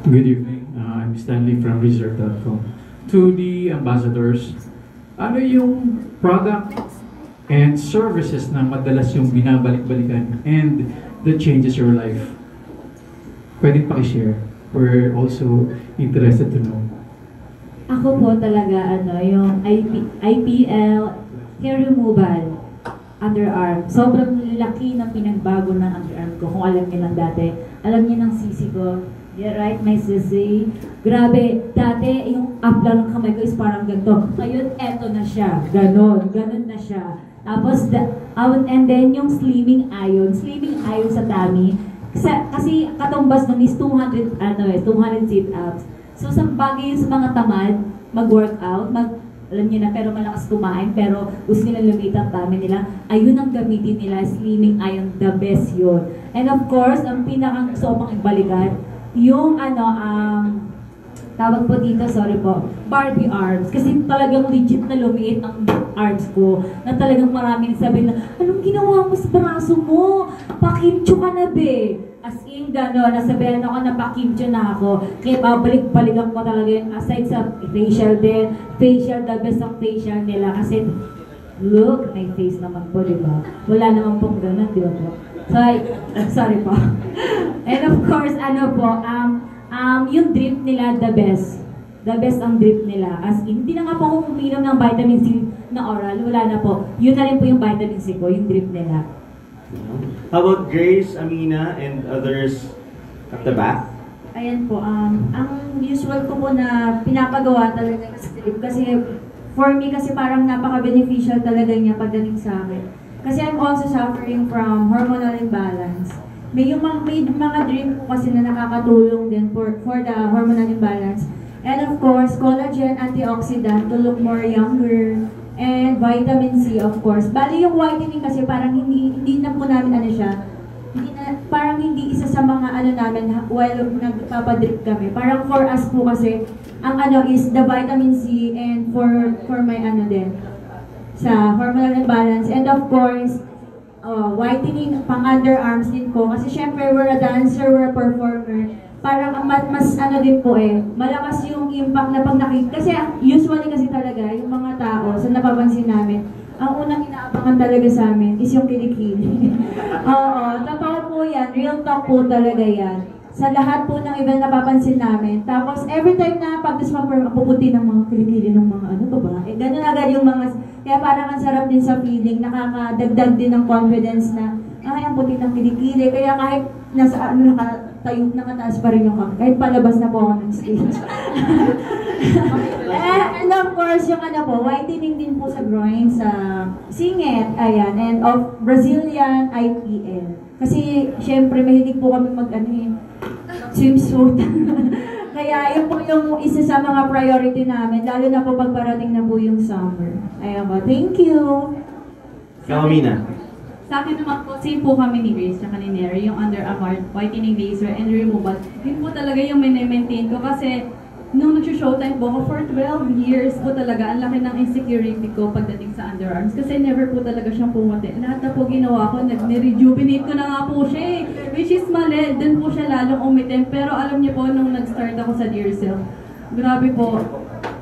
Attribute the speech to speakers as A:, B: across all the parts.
A: Good evening. I'm Stanley from Reserve.com. To the ambassadors, ano yung product and services na madalas yung binabalik-balikan and that changes your life? Pwede pakishare. We're also interested to know.
B: Ako po talaga, yung IPL, hair removal, underarm. Sobrang laki ng pinagbago ng underarm ko. Kung alam niyo lang dati, alam niyo ng sisi ko. Yeah, right, my sisi. Grabe, dati yung upla ng kamay ko is parang ganito. Ngayon, eto na siya. Ganon na siya. Tapos, and then yung slimming iron sa tummy. Kasi katumbas nun is 200 sit-ups. So, sa bagay sa mga tamad, mag-workout, alam niyo na, pero malakas kumain, pero gusto nila lumit ang tummy nila, ayun ang gamitin nila, slimming iron, the best yun. And of course, ang pinakang gusto ko pang ibalikan, yung tawag po dito, sorry po, Barbie arms. Kasi talagang legit na lumiit ang arms ko. Na talagang maraming sabi na, anong ginawa mo sa braso mo? Pakimcho ka na be. As in, gano'n, nasabihan ako na pakimcho na ako. Kaya babalik-balikan ko talaga yun. Aside sa facial din, facial, the best ang facial nila. Kasi, look, may face naman po, di ba? Wala naman pong gano'n, di ba po? Sorry po. And of course, yung drip nila, the best. The best ang drip nila. As in, hindi na nga po ako uminom ng vitamin C na oral. Wala na po. Yun na rin po yung vitamin C ko, yung drip nila.
C: How about Grace, Amina, and others at the back?
D: Ayan po, ang usual ko po na pinapagawa talaga sa drip. Kasi, for me, kasi parang napaka-beneficial talaga niya pagdating sa akin. Kasi I'm also suffering from hormonal imbalance. May mga drink po kasi na nakakatulong din for the hormonal imbalance. And of course, collagen, antioxidant to look more younger. And vitamin C, of course. Bali yung whitening kasi parang hindi na po namin parang hindi isa sa mga namin while nagpapadrip kami. Parang for us po kasi, ang is the vitamin C and for my din. Sa hormonal imbalance. And of course, whitening pang underarms din ko. Kasi syempre, we're a dancer, we're a performer. Parang mas din po malakas yung impact na pag nakita. Kasi usually kasi talaga, yung mga tao, sa napapansin namin, ang unang inaabangan talaga sa amin is yung kilikili. Oo, totoo po yan. Real talk po talaga yan. Sa lahat po ng event na napapansin namin. Tapos, every time na pag-disperm, puputi ng mga kilikili ng mga babae. Ganun agad yung mga, kaya parang ang sarap din sa feeling, nakakadagdag din ng confidence na, ay, ang puti ng kilikili. Kaya kahit nasa nakataas pa rin yung kami. Kahit palabas na po ako ng stage. And of course, yung whitening din po sa groin, sa singit, ayan, and of Brazilian IPL. Kasi, syempre, mahilig po kami swimsuit. Kaya, yun po yung isa sa mga priority namin, lalo na po pagparating na po yung summer. Ayan po, thank you!
C: Kamina.
E: Sa akin naman po, same po kami ni Grace at ni Neri, yung underarm whitening laser and removal. Yun po talaga yung maintain ko kasi nung nag-showtime po ako for 12 years po talaga, ang laki ng insecurity ko pagdating sa underarms kasi never po talaga siyang pumuti. Lahat na po ginawa ko, nag-rejuvenate ko na nga po siya which is mali, dun po siya lalong umitim. Pero alam niyo po, nung nag-start ako sa Dear Self, grabe po,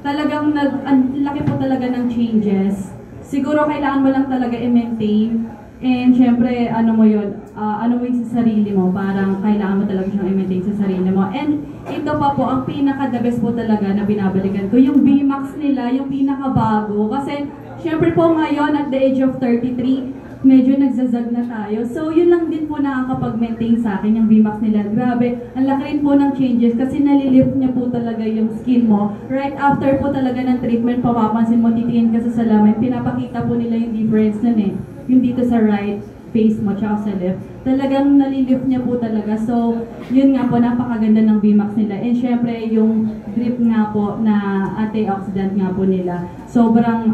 E: talagang ang laki po talaga ng changes. Siguro kailangan mo lang talaga i-maintain. And syempre, ano mo sa sarili mo, parang kailangan mo talaga siyang i-maintain sa sarili mo. And ito pa po, ang pinaka-the best po talaga na binabalikan ko, yung VMAX nila, yung pinaka-bago. Kasi syempre po ngayon, at the age of 33, medyo nagsazag na tayo. So yun lang din po nakakapag-maintain sa akin, yung VMAX nila. Grabe, ang laki rin po ng changes kasi nalilift niya po talaga yung skin mo. Right after po talaga ng treatment, papapansin mo, titingin ka sa salamin, pinapakita po nila yung difference nun yung dito sa right face mo tsaka sa left, talagang nalilift niya po talaga. So, yun nga po, napakaganda ng VMAX nila. And syempre, yung drip nga po na antioxidant nga po nila. Sobrang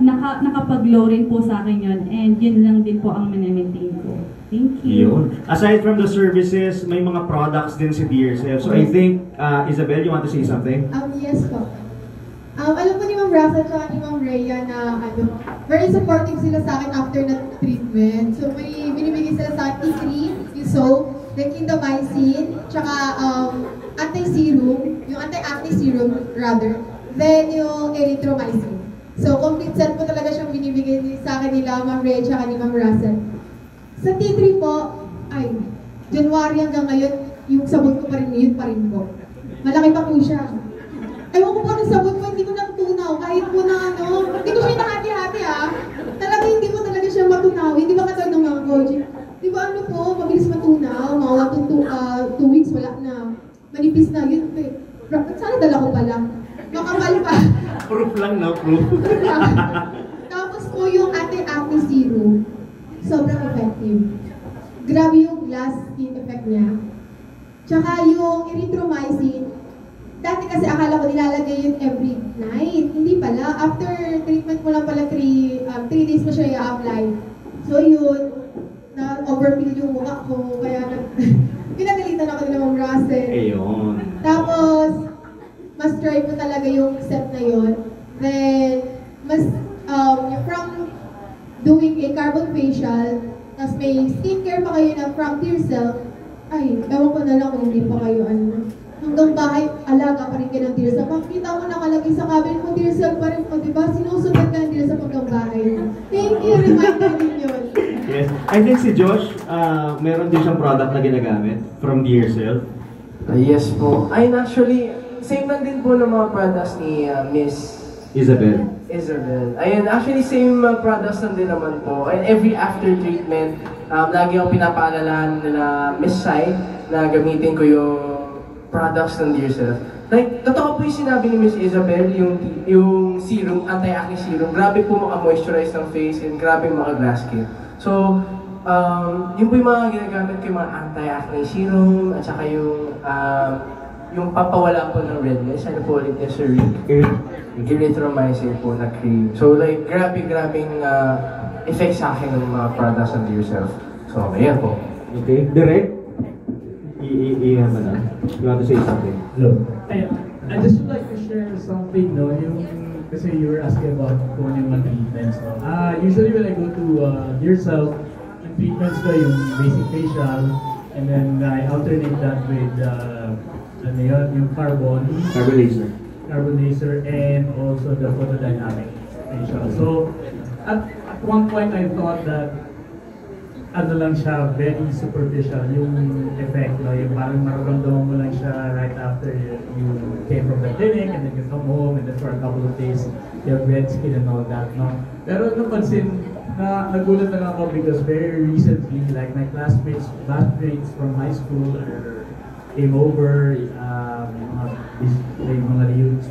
E: nakapag-glow rin po sa akin yun. And yun lang din po ang maintain ko. Thank you.
C: Yun. Aside from the services, may mga products din si Dear Self. So, I think, Isabel, you want to say something?
F: Yes po. Alam ko ni Ma'am Rafa at ni Ma'am Rhea na very supportive sila sa akin after na treatment. So may binibigay sila sa akin E3, yung soap, then clindamycin, tsaka yung anti-acne serum rather, then yung erythromycin. So, complete set po talaga siyang binibigay sa akin nila, Ma'am Ray, tsaka ni Ma'am Russell. Sa T3 po, ay, January hanggang ngayon, yung sabon ko pa rin po. Malaki pa po siya. Ewan ko po ng sabon ko, hindi ko natunaw. Kahit po na hindi ko siya nakati-hati Talaga hindi ko talaga siya matunaw. Hindi ba katawag ng mga coach? Di ba mabilis matunaw, mga 2 weeks, wala na. Manipis na, yun. Sana dala ko pala. Makapal pa.
C: Proof lang, no? Proof.
F: Tapos po yung anti-acne serum, sobrang effective. Grabe yung glass skin effect niya. Tsaka yung erythromycin, dati kasi akala ko nilalagay yun every night. Hindi pala. After treatment mo lang pala 3 days mo siya i-apply. So yun, na-overfill yung mukha ko. Kaya pinagalitan ako nila Ma'am Russell.
C: Ayun.
F: Tapos, mas try mo talaga yung step na yun. Then, from doing a carbon facial, tapos may skincare pa kayo na from Tearcell, ay, ewan ko na lang kung hindi pa kayo hanggang bahay, alaga pa rin kayo ng Tearcell. Makikita mo nakalagay sa cabinet mo, Tearcell pa rin mo, diba? Sinusunod ka ng Tearcell hanggang bahay. Thank you, reminder din yun.
C: Yes. I think si Josh, meron din siyang product na ginagamit from Tearcell.
G: Yes po. Ay, actually, same lang din po ng mga products ni Miss
C: Isabel.
G: Ayun, actually, same products lang din naman po. And every after treatment, lagi akong pinapaalalahan nila Miss Sai na gamitin ko yung products ng Dearself. Like, totoo po yung sinabi ni Miss Isabel, yung serum, anti-acne serum, grabe po maka-moisturize ng face and grabe maka-glass skin. So, yun po yung mga ginagamit ko, yung mga anti-acne serum, at saka yung papawala po ng redness, ano po ulit niya, Sir Rick? Erythromycin po na cream. So, like, grabing effect sa akin ng mga products ng Dearself. So, ayan po.
C: Okay. Direct? You want to say something?
H: Hello. I just would like to share something, no? Kasi you were asking about kung ano yung mga treatments, no? Usually when I go to Dearself, yung treatments ko yung basic facial, and then I alternate that with yung carbon laser, and also the photodynamic facial. So, at one point I thought that lang siya, very superficial yung effect, no? Yung parang mararamdaman mo lang siya right after you came from the clinic, and then you come home, and then for a couple of days, you have red skin and all that, no? Pero napansin, nagulat na lang ako because very recently, like my batchmates from high school came over,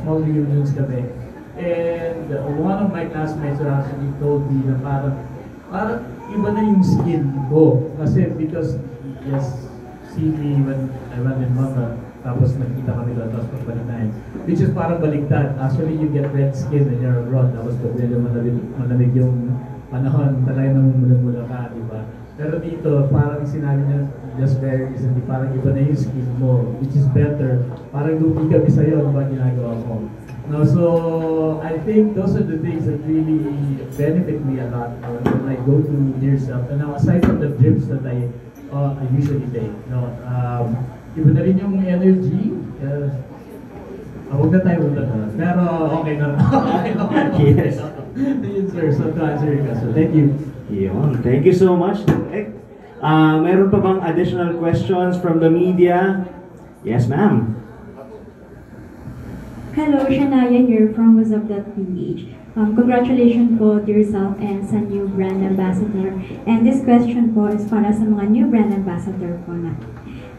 H: small reunions kami. And one of my classmates actually told me na parang iba na yung skin ko. Kasi because he has seen me when I went in Manga, tapos nakita kami doon, tapos pagbalik na yun. Which is parang baliktad. Actually, you get red skin when you're abroad, tapos pag medyo malamig yung panahon, talaga namumula-mula ka, di ba? Pero dito, parang sinabi niya, just very recently, parang iba na yung skin mo, which is better. Parang lumikab sa'yo, ano ba ginagawa mo? No, so I think those are the things that really benefit me a lot when I go to Dearself. And now, aside from the drips that I usually take, no, iba na rin yung energy. Huwag na tayo muna na. Pero okay na.
C: Yes.
H: Yun, sir. So to answer your question, thank you.
C: Yun. Thank you so much. Meron pa bang additional questions from the media? Yes, ma'am.
I: Hello, Shania here from Whatsup.ph. Congratulations po to yourself and sa new brand ambassador. And this question po is para sa mga new brand ambassador po na.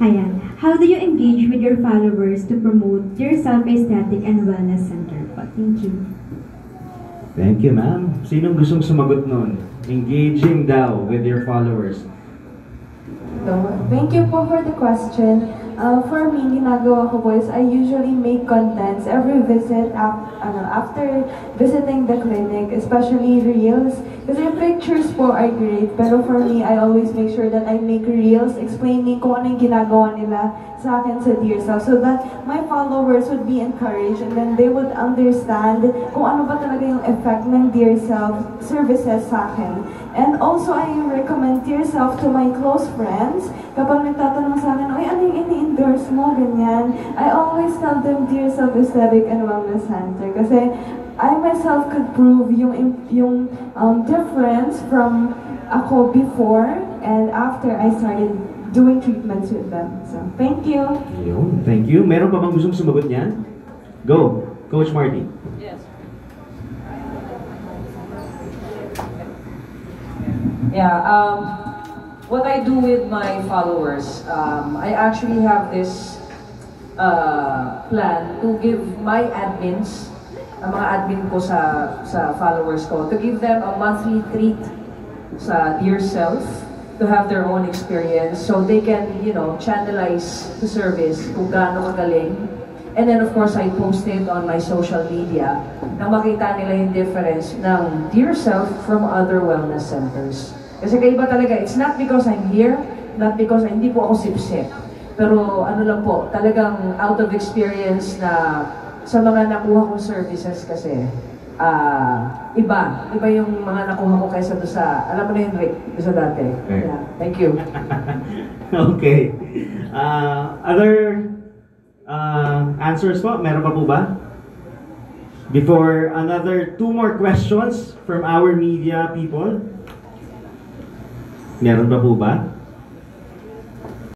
I: Ayan. How do you engage with your followers to promote your self-aesthetic and wellness center po? Thank you.
C: Thank you, ma'am. Sinong gustong sumagot nun? Engaging daw with your followers.
J: Thank you po for the question. For me, ginagawa ko po is I usually make contents every visit after visiting the clinic, especially reels. Kasi pictures po are great, pero for me, I always make sure that I make reels explaining kung ano yung ginagawa nila sa akin sa Dear Self so that my followers would be encouraged and then they would understand kung ano ba talaga yung effect ng Dear Self services sa akin. And also, I recommend Dear Self to my close friends. Kapag nagtatanong sa akin, "Uy, ano yung ini-endorse mo?" Ganyan. I always tell them Dear Self Aesthetic and Wellness Center kasi I myself could prove yung difference from ako before and after I started doing treatments with them. So, thank you.
C: Yun, thank you. Meron pa bang gustong sumagot niyan? Go, Coach Marty.
K: Yes. Yeah, what I do with my followers, I actually have this plan to give my admins, ang mga admin ko sa followers ko, to give them a monthly treat sa Dear Self, to have their own experience so they can, channelize the service kung gaano kagaling. And then of course, I post it on my social media na makita nila yung difference ng Dear Self from other wellness centers. Kasi kaiba talaga, it's not because I'm here, not because hindi po ako sip-sip. Pero ano lang po, talagang out of experience na sa mga nakuha kong services kasi, iba yung mga nakuha ko kaysa doon sa, alam mo na yun, Rick, doon sa dati. Yeah, thank you.
C: Okay. Other answers po? Meron pa po ba? Before another 2 more questions from our media people. Meron pa po ba?